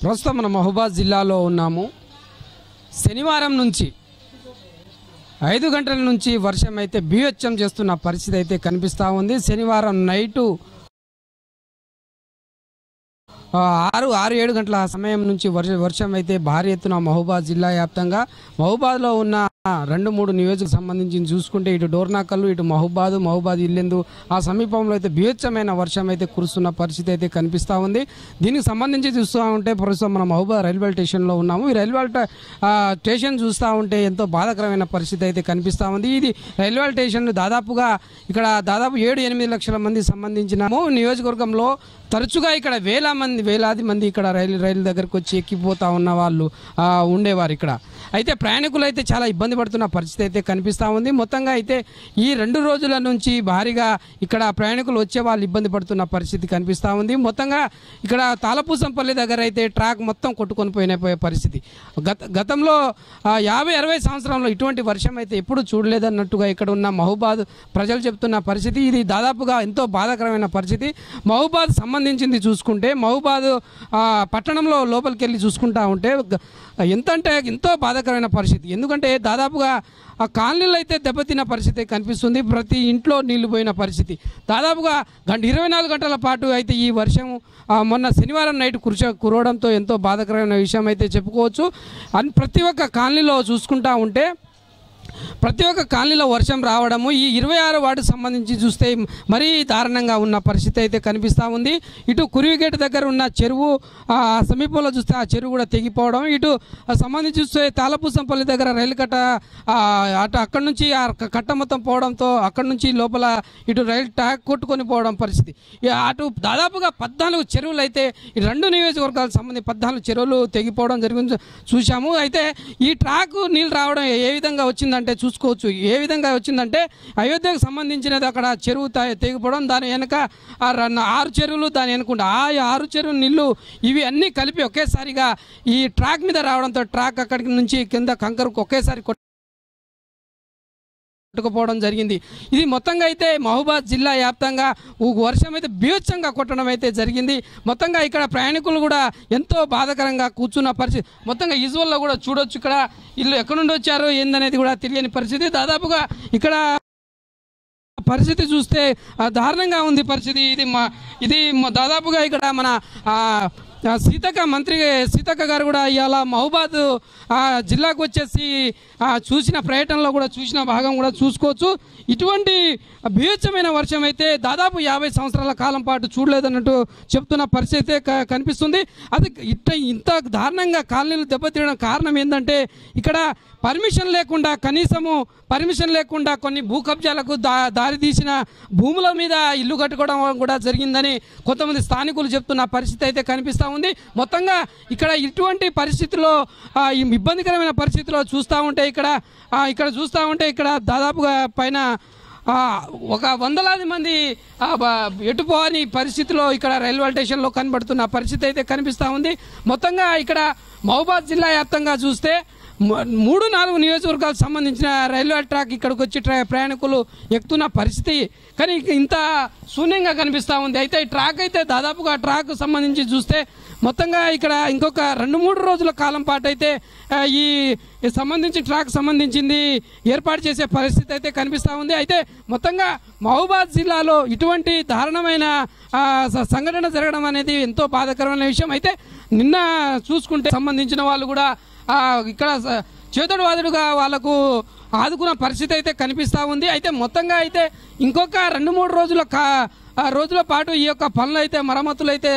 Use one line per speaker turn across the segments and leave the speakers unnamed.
ప్రస్తుతం మన మహబూబాద్ జిల్లాలో ఉన్నాము. శనివారం నుంచి 5 గంటల నుంచి వర్షం అయితే బీభత్సం చేస్తున్న పరిస్థితి అయితే కనిపిస్తూ ఉంది. శనివారం నైటు 6-7 గంటల సమయం నుంచి వర్షం అయితే భారీ ఎత్తున మహబూబాద్ జిల్లా వ్యాప్తంగా మహబూబాద్లో ఉన్న 2-3 నియోజకవర్గాలకు సంబంధించి చూసుకుంటే ఇటు డోర్నాకల్లు, ఇటు మహబూబాద్ ఇల్లెందు ఆ సమీపంలో అయితే బీభత్సమైన వర్షం అయితే కురుస్తున్న పరిస్థితి అయితే కనిపిస్తూ ఉంది. దీనికి సంబంధించి చూస్తూ ఉంటే ప్రస్తుతం మన మహబూబాద్ రైల్వే స్టేషన్లో ఉన్నాము. ఈ రైల్వే స్టేషన్ చూస్తూ ఉంటే ఎంతో బాధాకరమైన పరిస్థితి అయితే కనిపిస్తూ ఉంది. ఇది రైల్వే స్టేషన్ దాదాపు 7-8 లక్షల మంది సంబంధించిన నియోజకవర్గంలో తరచుగా ఇక్కడ వేలాది మంది ఇక్కడ రైలు దగ్గరకు వచ్చి ఎక్కిపోతూ ఉన్న వాళ్ళు ఉండేవారు ఇక్కడ. అయితే ప్రయాణికులు అయితే చాలా ఇబ్బంది పడుతున్న పరిస్థితి అయితే కనిపిస్తూ ఉంది. మొత్తంగా అయితే ఈ 2 రోజుల నుంచి భారీగా ఇక్కడ ప్రయాణికులు వచ్చే వాళ్ళు ఇబ్బంది పడుతున్న పరిస్థితి కనిపిస్తూ ఉంది. మొత్తంగా ఇక్కడ తాళపూసంపల్లి దగ్గర అయితే ట్రాక్ మొత్తం కొట్టుకొని పోయే పరిస్థితి. గతంలో 50-60 సంవత్సరంలో ఇటువంటి వర్షం అయితే ఎప్పుడు చూడలేదన్నట్టుగా ఇక్కడ ఉన్న మహబూబాద్ ప్రజలు చెప్తున్న పరిస్థితి. ఇది దాదాపుగా ఎంతో బాధాకరమైన పరిస్థితి. మహబూబాద్ సంబంధించింది చూసుకుంటే మహబూబాద్ పట్టణంలో లోపలికి వెళ్ళి చూసుకుంటా ఉంటే ఎంతో బాధాకరమైన పరిస్థితి. ఎందుకంటే దాదాపుగా ఆ కాలనీలు అయితే దెబ్బతిన్న పరిస్థితి కనిపిస్తుంది. ప్రతి ఇంట్లో నీళ్లు పోయిన పరిస్థితి. దాదాపుగా 24 గంటల పాటు అయితే ఈ వర్షం మొన్న శనివారం నైట్ కురవడంతో ఎంతో బాధాకరమైన విషయం అయితే చెప్పుకోవచ్చు. ప్రతి ఒక్క కాలనీలో చూసుకుంటా ఉంటే ప్రతి ఒక్క కాలనీలో వర్షం రావడము, ఈ 26 వార్డుకు సంబంధించి చూస్తే మరీ దారుణంగా ఉన్న పరిస్థితి అయితే కనిపిస్తూ ఉంది. ఇటు కురివిగేట్ దగ్గర ఉన్న చెరువు సమీపంలో చూస్తే ఆ చెరువు కూడా తెగిపోవడం, ఇటు సంబంధించి చూస్తే తాళపూసంపల్లి దగ్గర రైలు కట్ట అక్కడి నుంచి ఆ కట్ట మొత్తం పోవడంతో అక్కడి నుంచి లోపల ఇటు రైలు ట్రాక్ కొట్టుకొని పోవడం పరిస్థితి. అటు దాదాపుగా 14 చెరువులు అయితే ఈ 2 నియోజకవర్గాలకు సంబంధించి 14 చెరువులు తెగిపోవడం జరిగింది చూసాము. అయితే ఈ ట్రాక్ నీళ్ళు రావడం ఏ విధంగా వచ్చిందంటే చూసుకోవచ్చు. ఏ విధంగా వచ్చిందంటే అయోధ్యకు సంబంధించినది అక్కడ చెరువు తెగిపోవడం, దాని వెనక 6 చెరువులు, దాని వెనుకుంటే ఆ 6 చెరువులు నీళ్లు ఇవి అన్నీ కలిపి ఒకేసారిగా ఈ ట్రాక్ మీద రావడంతో ట్రాక్ అక్కడికి నుంచి కింద కంకరకు ఒకేసారి కొట్టుకుపోవడం జరిగింది. ఇది మొత్తంగా అయితే మహబూబాద్ జిల్లా వ్యాప్తంగా వర్షం అయితే బీభత్సంగా కొట్టడం అయితే జరిగింది. మొత్తంగా ఇక్కడ ప్రయాణికులు కూడా ఎంతో బాధాకరంగా కూర్చున్న పరిస్థితి. మొత్తంగా విజువల్లో కూడా చూడొచ్చు. ఇక్కడ ఇల్లు ఎక్కడి నుండి వచ్చారో ఏందనేది కూడా తెలియని పరిస్థితి. దాదాపుగా ఇక్కడ పరిస్థితి చూస్తే దారుణంగా ఉంది పరిస్థితి. ఇది దాదాపుగా ఇక్కడ మన సీతక్క గారు కూడా ఇవాళ మహబూబాద్ జిల్లాకు వచ్చేసి చూసిన పర్యటనలో కూడా చూసిన భాగం కూడా చూసుకోవచ్చు. ఇటువంటి బీభత్సమైన వర్షం అయితే దాదాపు 50 సంవత్సరాల కాలం పాటు చూడలేదన్నట్టు చెప్తున్న పరిస్థితి కనిపిస్తుంది. అది ఇంత దారుణంగా కాలనీలు దెబ్బతీయడం కారణం ఏంటంటే ఇక్కడ కనీసము పర్మిషన్ లేకుండా కొన్ని భూ కబ్జాలకు దారి తీసిన భూముల మీద ఇల్లు కట్టుకోవడం కూడా జరిగిందని కొంతమంది స్థానికులు చెప్తున్న పరిస్థితి అయితే కనిపిస్తూ ఉంది. మొత్తంగా ఇక్కడ ఇటువంటి పరిస్థితుల్లో ఇబ్బందికరమైన పరిస్థితిలో చూస్తూ ఉంటే ఇక్కడ చూస్తూ ఉంటే ఇక్కడ దాదాపుగా పైన ఒక 100లాది మంది ఎటుపోని పరిస్థితిలో ఇక్కడ రైల్వే స్టేషన్లో కనబడుతున్న పరిస్థితి అయితే కనిపిస్తూ ఉంది. మొత్తంగా ఇక్కడ మహబూబాద్ జిల్లా వ్యాప్తంగా చూస్తే 3-4 నియోజకవర్గాలకు సంబంధించిన రైల్వే ట్రాక్ ఇక్కడికి వచ్చి ప్రయాణికులు ఎక్కుతున్న పరిస్థితి కానీ ఇంత శూన్యంగా కనిపిస్తూ ఉంది. అయితే ఈ ట్రాక్ అయితే దాదాపుగా ట్రాక్ సంబంధించి చూస్తే మొత్తంగా ఇక్కడ ఇంకొక 2-3 రోజుల కాలం పాటు అయితే ఈ సంబంధించి ట్రాక్ సంబంధించింది ఏర్పాటు చేసే పరిస్థితి అయితే కనిపిస్తూ ఉంది. అయితే మొత్తంగా మహబూబాద్ జిల్లాలో ఇటువంటి దారుణమైన సంఘటన జరగడం అనేది ఎంతో బాధాకరమైన విషయం. అయితే నిన్న చూసుకుంటే సంబంధించిన వాళ్ళు కూడా ఇక్కడ చేతుడు వాదుడుగా వాళ్ళకు ఆదుకున్న పరిస్థితి అయితే కనిపిస్తూ ఉంది. అయితే మొత్తంగా అయితే ఇంకొక 2-3 రోజుల పాటు ఈ యొక్క పనులు అయితే మరమ్మతులు అయితే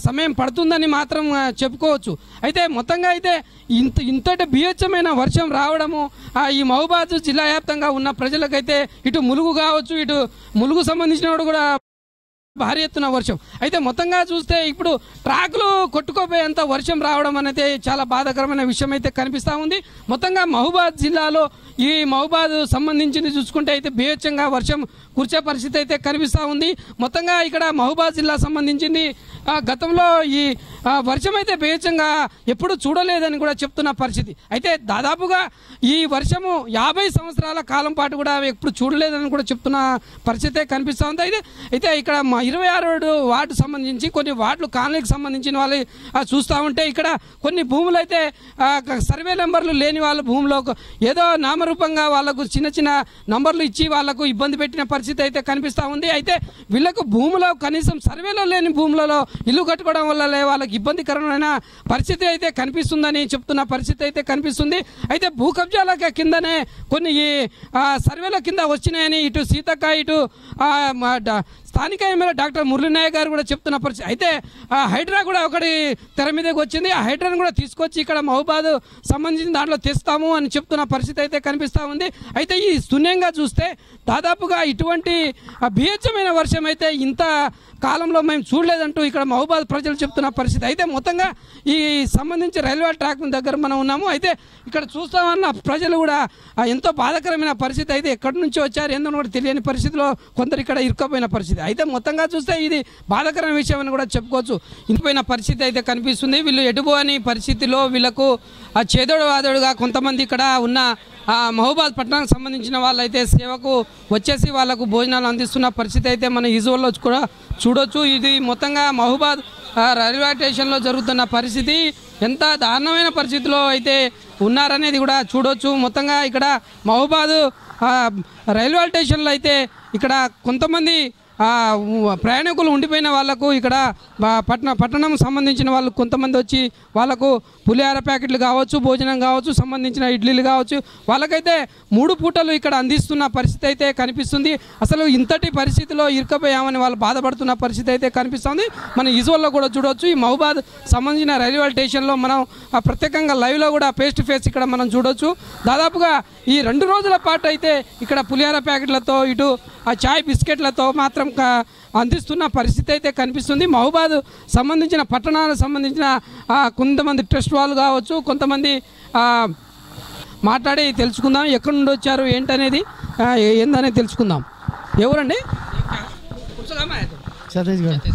సమయం పడుతుందని మాత్రం చెప్పుకోవచ్చు. అయితే మొత్తంగా అయితే ఇంతటి బీభత్సమైన వర్షం రావడము ఈ మహబూబాద్ జిల్లా వ్యాప్తంగా ఉన్న ప్రజలకైతే ఇటు ములుగు కావచ్చు, ఇటు ములుగు సంబంధించిన కూడా భారీ ఎత్తున వర్షం. అయితే మొత్తంగా చూస్తే ఇప్పుడు ట్రాక్లు కొట్టుకోపోయేంత వర్షం రావడం అనేది చాలా బాధాకరమైన విషయం అయితే కనిపిస్తూ ఉంది. మొత్తంగా మహబూబాద్ జిల్లాలో ఈ మహబూబాద్ సంబంధించింది చూసుకుంటే అయితే బీభత్సంగా వర్షం కురిసే పరిస్థితి అయితే కనిపిస్తూ ఉంది. మొత్తంగా ఇక్కడ మహబూబాద్ జిల్లా సంబంధించింది గతంలో ఈ వర్షం అయితే బేచంగా ఎప్పుడు చూడలేదని కూడా చెప్తున్న పరిస్థితి. అయితే దాదాపుగా ఈ వర్షము 50 సంవత్సరాల కాలం పాటు కూడా ఎప్పుడు చూడలేదని కూడా చెప్తున్న పరిస్థితే కనిపిస్తూ ఉంది. అయితే ఇక్కడ మా 26 వార్డు సంబంధించి కొన్ని వార్డులు కాలనీకి సంబంధించిన వాళ్ళు చూస్తూ ఉంటే ఇక్కడ కొన్ని భూములు అయితే సర్వే నెంబర్లు లేని వాళ్ళ భూమిలో ఏదో నామరూపంగా వాళ్ళకు చిన్న చిన్న నంబర్లు ఇచ్చి వాళ్ళకు ఇబ్బంది పెట్టిన పరిస్థితి అయితే కనిపిస్తూ ఉంది. అయితే వీళ్ళకు భూములో కనీసం సర్వేలో లేని భూములలో ఇల్లు కట్టుకోవడం వల్ల వాళ్ళకి ఇబ్బందికరమైన పరిస్థితి అయితే కనిపిస్తుందని చెప్తున్న పరిస్థితి అయితే కనిపిస్తుంది. అయితే భూ కబ్జాల కిందనే కొన్ని సర్వేల కింద వచ్చినాయని ఇటు సీతక్క ఇటు స్థానిక ఎమ్మెల్యే డాక్టర్ మురళీనాయక్ గారు కూడా చెప్తున్న పరిస్థితి. అయితే హైడ్రా కూడా ఒకటి తెర మీదకి వచ్చింది. ఆ హైడ్రాను కూడా తీసుకొచ్చి ఇక్కడ మహబూబాద్ సంబంధించిన దాంట్లో తెస్తాము అని చెప్తున్న పరిస్థితి అయితే కనిపిస్తూ ఉంది. అయితే ఈ శూన్యంగా చూస్తే దాదాపుగా ఇటువంటి బీహెచ్ఎమైన వర్షం అయితే ఇంత కాలంలో మేము చూడలేదంటూ ఇక్కడ మహబూబాద్ ప్రజలు చెప్తున్న పరిస్థితి. అయితే మొత్తంగా ఈ సంబంధించి రైల్వే ట్రాక్ దగ్గర మనం ఉన్నాము. అయితే ఇక్కడ చూస్తామన్న ప్రజలు కూడా ఎంతో బాధాకరమైన పరిస్థితి. అయితే ఎక్కడి నుంచి వచ్చారు ఏందో కూడా తెలియని పరిస్థితిలో కొందరు ఇక్కడ ఇరుక్కుపోయిన పరిస్థితి. అయితే మొత్తంగా చూస్తే ఇది బాధాకరమైన విషయం అని కూడా చెప్పుకోవచ్చు. ఇంటిపోయిన పరిస్థితి అయితే కనిపిస్తుంది. వీళ్ళు ఎటుపోని పరిస్థితిలో వీళ్ళకు చేదోడు వాదోడుగా కొంతమంది ఇక్కడ ఉన్న మహబూబాద్ పట్టణానికి సంబంధించిన వాళ్ళు అయితే సేవకు వచ్చేసి వాళ్ళకు భోజనాలు అందిస్తున్న పరిస్థితి అయితే మన విజువల్లో కూడా చూడొచ్చు. ఇది మొత్తంగా మహబూబాద్ రైల్వే స్టేషన్లో జరుగుతున్న పరిస్థితి ఎంత దారుణమైన పరిస్థితిలో అయితే ఉన్నారనేది కూడా చూడొచ్చు. మొత్తంగా ఇక్కడ మహబూబాద్ రైల్వే స్టేషన్లో ఇక్కడ కొంతమంది ప్రయాణికులు ఉండిపోయిన వాళ్ళకు ఇక్కడ పట్టణం సంబంధించిన వాళ్ళు కొంతమంది వచ్చి వాళ్ళకు పులిహార ప్యాకెట్లు కావచ్చు, భోజనం కావచ్చు, సంబంధించిన ఇడ్లీలు కావచ్చు, వాళ్ళకైతే 3 పూటలు ఇక్కడ అందిస్తున్న పరిస్థితి అయితే కనిపిస్తుంది. అసలు ఇంతటి పరిస్థితిలో ఇరుకపోయామని వాళ్ళు బాధపడుతున్న పరిస్థితి అయితే కనిపిస్తుంది. మన విజువల్లో కూడా చూడవచ్చు. ఈ మహబూబాద్ సంబంధించిన రైల్వే స్టేషన్లో మనం ప్రత్యేకంగా లైవ్లో కూడా ఫేస్ టు ఫేస్ ఇక్కడ మనం చూడవచ్చు. దాదాపుగా ఈ 2 రోజుల పాటు అయితే ఇక్కడ పులిహార ప్యాకెట్లతో ఇటు చాయ్ బిస్కెట్లతో మాత్రం అందిస్తున్న పరిస్థితి అయితే కనిపిస్తుంది. మహబూబాద్ సంబంధించిన పట్టణాలకు సంబంధించిన కొంతమంది ట్రస్ట్ వాళ్ళు కావచ్చు, కొంతమంది మాట్లాడి తెలుసుకుందాం ఎక్కడి నుండి వచ్చారు ఏంటనేది ఏందనేది తెలుసుకుందాం. ఎవరండి? ఛత్తీస్గఢ్.